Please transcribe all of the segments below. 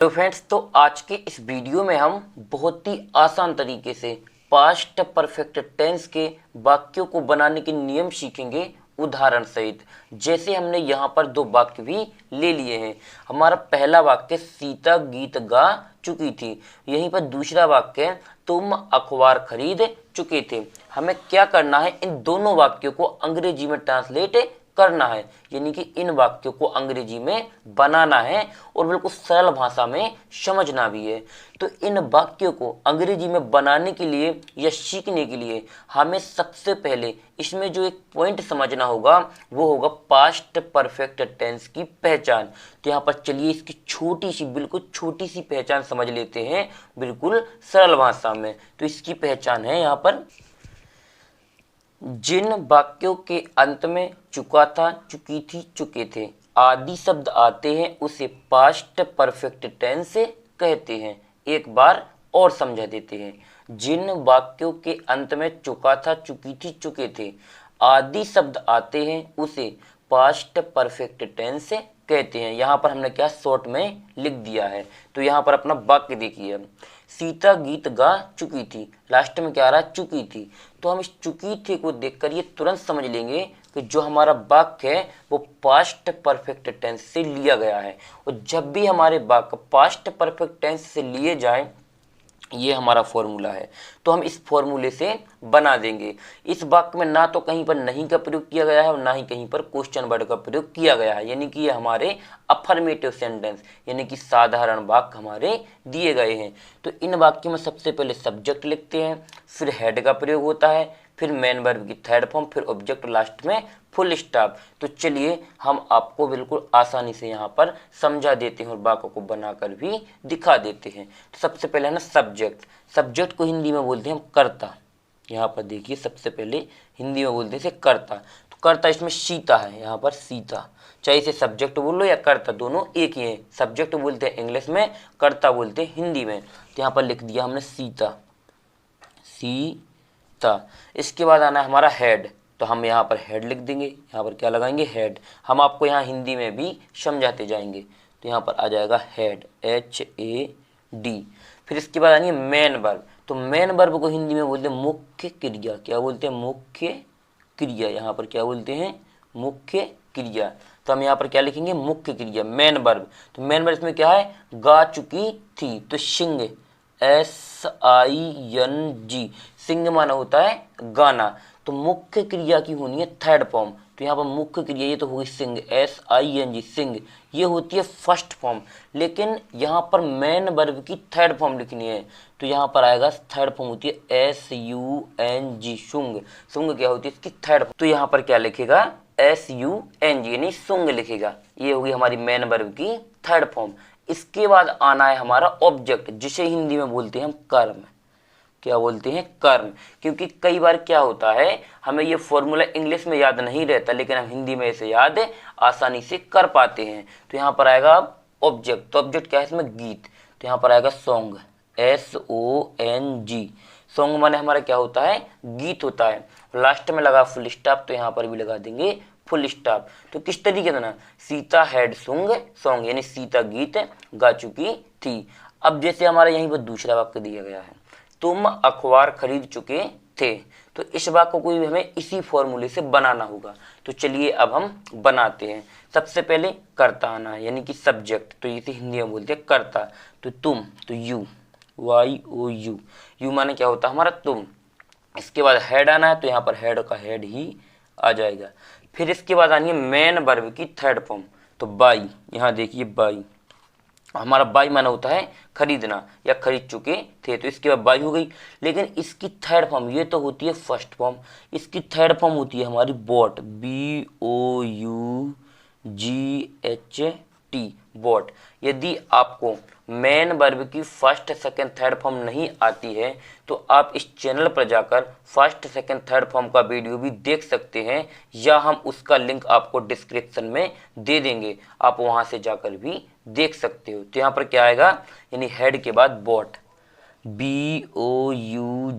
तो फ्रेंड्स, तो आज के इस वीडियो में हम बहुत ही आसान तरीके से पास्ट परफेक्ट टेंस के वाक्यों को बनाने के नियम सीखेंगे उदाहरण सहित। जैसे हमने यहाँ पर दो वाक्य भी ले लिए हैं। हमारा पहला वाक्य सीता गीत गा चुकी थी, यहीं पर दूसरा वाक्य तुम अखबार खरीद चुके थे। हमें क्या करना है, इन दोनों वाक्यों को अंग्रेजी में ट्रांसलेट करना है, यानी कि इन वाक्यों को अंग्रेजी में बनाना है और बिल्कुल सरल भाषा में समझना भी है। तो इन वाक्यों को अंग्रेजी में बनाने के लिए या सीखने के लिए हमें सबसे पहले इसमें जो एक पॉइंट समझना होगा वो होगा पास्ट परफेक्ट टेंस की पहचान। तो यहाँ पर चलिए इसकी छोटी सी, बिल्कुल छोटी सी पहचान समझ लेते हैं बिल्कुल सरल भाषा में। तो इसकी पहचान है यहाँ पर, जिन वाक्यों के अंत में चुका था, चुकी थी, चुके थे आदि शब्द आते हैं उसे पास्ट परफेक्ट टेंस कहते हैं। एक बार और समझा देते हैं। जिन वाक्यों के अंत में चुका था, चुकी थी, चुके थे आदि शब्द आते हैं उसे पास्ट परफेक्ट टेंस कहते हैं। यहाँ पर हमने क्या शॉर्ट में लिख दिया है। तो यहाँ पर अपना वाक्य देखिए, सीता गीत गा चुकी थी, लास्ट में क्या आ रहा है, चुकी थी। तो हम इस चुकी थी को देखकर ये तुरंत समझ लेंगे कि जो हमारा वाक्य है वो पास्ट परफेक्ट टेंस से लिया गया है। और जब भी हमारे वाक्य पास्ट परफेक्ट टेंस से लिए जाए, ये हमारा फॉर्मूला है, तो हम इस फॉर्मूले से बना देंगे। इस वाक्य में ना तो कहीं पर नहीं का प्रयोग किया गया है और ना ही कहीं पर क्वेश्चन वर्ड का प्रयोग किया गया है, यानी कि ये हमारे अफर्मेटिव सेंटेंस यानी कि साधारण वाक्य हमारे दिए गए हैं। तो इन वाक्यों में सबसे पहले सब्जेक्ट लिखते हैं, फिर हेड का प्रयोग होता है, फिर मेन वर्ब की थर्ड फॉर्म, फिर ऑब्जेक्ट, लास्ट में फुल स्टॉप। तो चलिए हम आपको बिल्कुल आसानी से यहाँ पर समझा देते हैं और वाक्यों को बनाकर भी दिखा देते हैं। तो सबसे पहले है ना सब्जेक्ट। सब्जेक्ट को हिंदी में बोलते हैं हम कर्ता। यहाँ पर देखिए सबसे पहले हिंदी में बोलते हैं इसे कर्ता। तो कर्ता इसमें सीता है, यहाँ पर सीता, चाहे इसे सब्जेक्ट बोल लो या कर्ता, दोनों एक ही है। सब्जेक्ट बोलते हैं इंग्लिश में, कर्ता बोलते हैं हिंदी में। तो यहाँ पर लिख दिया हमने सीता, सीता। इसके बाद आना है हमारा हेड। तो हम यहाँ पर हेड लिख देंगे, यहाँ पर क्या लगाएंगे, हेड। हम आपको यहाँ हिंदी में भी समझाते जाएंगे। तो यहाँ पर आ जाएगा हेड, HAD। फिर इसके बाद आनी है मेन वर्ब। तो मेन वर्ब को हिंदी में बोलते हैं मुख्य क्रिया। क्या बोलते हैं, मुख्य क्रिया। यहाँ पर क्या बोलते हैं, मुख्य क्रिया। तो हम यहाँ पर क्या लिखेंगे, मुख्य क्रिया, मेन वर्ब। तो मेन वर्ब इसमें क्या है, गा चुकी थी। तो सिंग, SING, सिंग माना होता है गाना। तो मुख्य क्रिया की होनी है थर्ड फॉर्म। तो यहाँ पर मुख्य क्रिया ये तो होगी सिंग, SING, सिंग, ये होती है फर्स्ट फॉर्म। लेकिन यहाँ पर मेन वर्ब की थर्ड फॉर्म लिखनी है। तो यहाँ पर आएगा थर्ड फॉर्म होती है SUNG, सुंग। सुंग क्या होती है इसकी थर्ड फॉर्म। तो यहाँ पर क्या लिखेगा, SUNG यानी सुंग लिखेगा। ये होगी हमारी मेन वर्ब की थर्ड फॉर्म। इसके बाद आना है हमारा ऑब्जेक्ट, जिसे हिंदी में बोलते हैं हम कर्म। क्या बोलते हैं, कर्म। क्योंकि कई बार क्या होता है, हमें ये फॉर्मूला इंग्लिश में याद नहीं रहता, लेकिन हम हिंदी में इसे याद आसानी से कर पाते हैं। तो यहाँ पर आएगा ऑब्जेक्ट। तो ऑब्जेक्ट क्या है इसमें, गीत। तो यहाँ पर आएगा सॉन्ग, SONG। सॉन्ग माने हमारा क्या होता है, गीत होता है। लास्ट में लगा फुल स्टॉप, तो यहाँ पर भी लगा देंगे फुल स्टॉप। तो किस तरीके से ना, सीता हैड सुंग सॉन्ग, यानी सीता गीत गा चुकी थी। अब जैसे हमारा यहीं पर दूसरा वाक्य दिया गया है, तुम अखबार खरीद चुके थे। तो इस वाक्य को भी हमें इसी फॉर्मूले से बनाना होगा। तो चलिए अब हम बनाते हैं। सबसे पहले कर्ता आना है, यानी कि सब्जेक्ट। तो इसे हिंदी में बोलते हैं कर्ता। तो तुम, तो यू, YOU, यू माने क्या होता है हमारा तुम। इसके बाद हेड आना है, तो यहाँ पर हेड का हेड ही आ जाएगा। फिर इसके बाद आनी है मेन वर्ब की थर्ड फॉर्म। तो बाई, यहाँ देखिए बाई, हमारा बाई माना होता है खरीदना या खरीद चुके थे। तो इसके बाद बाई हो गई। लेकिन इसकी थर्ड फॉर्म, ये तो होती है फर्स्ट फॉर्म, इसकी थर्ड फॉर्म होती है हमारी बॉट, BOUGHT, बॉट। यदि आपको मेन वर्ब की फर्स्ट सेकंड थर्ड फॉर्म नहीं आती है तो आप इस चैनल पर जाकर फर्स्ट सेकंड थर्ड फॉर्म का वीडियो भी देख सकते हैं, या हम उसका लिंक आपको डिस्क्रिप्शन में दे देंगे, आप वहां से जाकर भी देख सकते हो। तो यहाँ पर क्या आएगा, यानी हेड के बाद बॉट,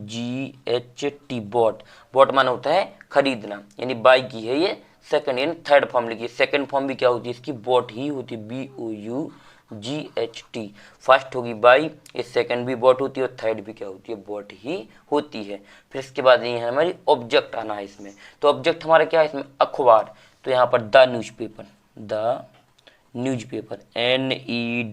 BOUGHT, बॉट। बॉट माना होता है खरीदना, यानी बाई की है ये सेकंड यानी थर्ड फॉर्म लिखिए। सेकंड फॉर्म भी क्या होती है इसकी, बॉट ही होती है, GHT। फर्स्ट होगी बाई, ये सेकंड भी बॉट होती है और थर्ड भी क्या होती है, बॉट ही होती है। फिर इसके बाद ये हमारी ऑब्जेक्ट आना है इसमें। तो ऑब्जेक्ट हमारा क्या है इसमें, अखबार। तो यहाँ पर the newspaper, the newspaper, NEWSPAPER।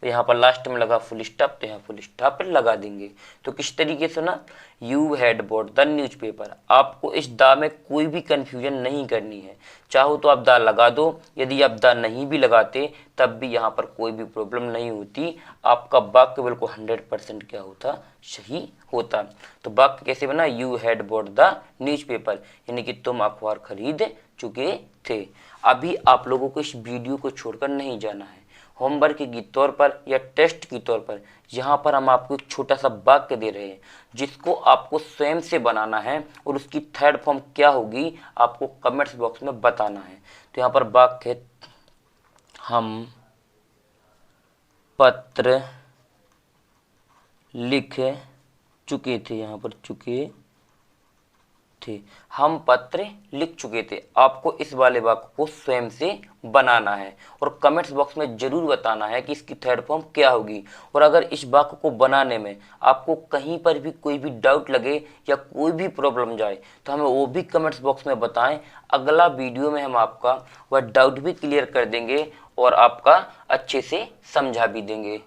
तो यहाँ पर लास्ट में लगा फुल स्टॉप, तो यहाँ फुल स्टॉप लगा देंगे। तो किस तरीके से ना, you had bought the newspaper. आपको इस दा में कोई भी कंफ्यूजन नहीं करनी है। चाहो तो आप दा लगा दो, यदि आप दा नहीं भी लगाते तब भी यहाँ पर कोई भी प्रॉब्लम नहीं होती। आपका वाक्य बिल्कुल 100% क्या होता, सही होता। तो वाक्य कैसे बना, you had bought the newspaper, यानी कि तुम अखबार खरीद चुके थे। अभी आप लोगों को इस वीडियो को छोड़कर नहीं जाना है। होमवर्क के तौर पर या टेस्ट के तौर पर यहाँ पर हम आपको एक छोटा सा वाक्य दे रहे हैं जिसको आपको स्वयं से बनाना है और उसकी थर्ड फॉर्म क्या होगी आपको कमेंट्स बॉक्स में बताना है। तो यहाँ पर वाक्य है, हम पत्र लिख चुके थे, यहाँ पर चुके थे, हम पत्र लिख चुके थे। आपको इस वाले वाक्य को स्वयं से बनाना है और कमेंट्स बॉक्स में जरूर बताना है कि इसकी थर्ड फॉर्म क्या होगी। और अगर इस वाक्य को बनाने में आपको कहीं पर भी कोई भी डाउट लगे या कोई भी प्रॉब्लम जाए तो हमें वो भी कमेंट्स बॉक्स में बताएं। अगला वीडियो में हम आपका वह डाउट भी क्लियर कर देंगे और आपका अच्छे से समझा भी देंगे।